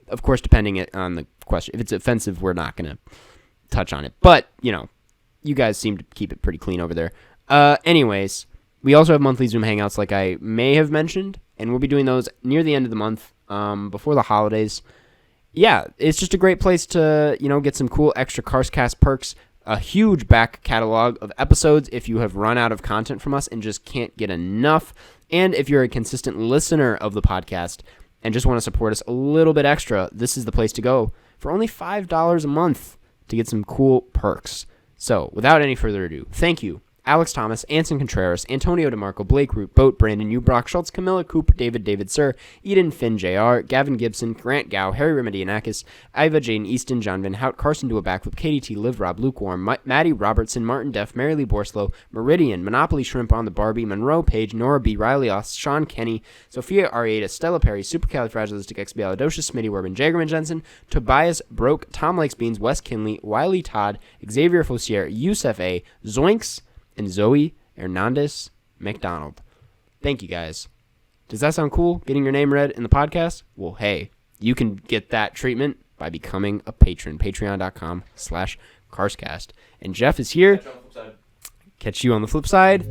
Of course, depending on the question. If it's offensive, we're not going to touch on it. But, you guys seem to keep it pretty clean over there. Anyways, we also have monthly Zoom Hangouts like I may have mentioned, and we'll be doing those near the end of the month, before the holidays. Yeah, it's just a great place to, get some cool extra Karstcast perks. A huge back catalog of episodes if you have run out of content from us and just can't get enough. And if you're a consistent listener of the podcast and just want to support us a little bit extra, this is the place to go for only $5 a month to get some cool perks. So, without any further ado, thank you, Alex Thomas, Anson Contreras, Antonio DeMarco, Blake Root, Boat, Brandon U, Brock Schultz, Camilla Coop, David Sir, Eden Finn Jr., Gavin Gibson, Grant Gow, Harry Remedianakis, Iva Jane Easton, John Van Hout, Carson Do a Backflip, Katie T, Liv Rob, Lukewarm, Maddie Robertson, Martin Deff, Mary Lee Borslow, Meridian, Monopoly Shrimp on the Barbie, Monroe Page, Nora B. Riley Oss, Sean Kenny, Sophia Arieta, Stella Perry, Supercalifragilisticexpialidocious, Smitty Werbin, Jagerman Jensen, Tobias Broke, Tom Likes Beans, Wes Kinley, Wiley Todd, Xavier Fossier, Yusef A, Zoinks, and Zoe Hernandez McDonald. Thank you, guys. Does that sound cool, getting your name read in the podcast? Well, hey, you can get that treatment by becoming a patron. Patreon.com/Karstcast. And Jeff is here. Catch you on the flip side.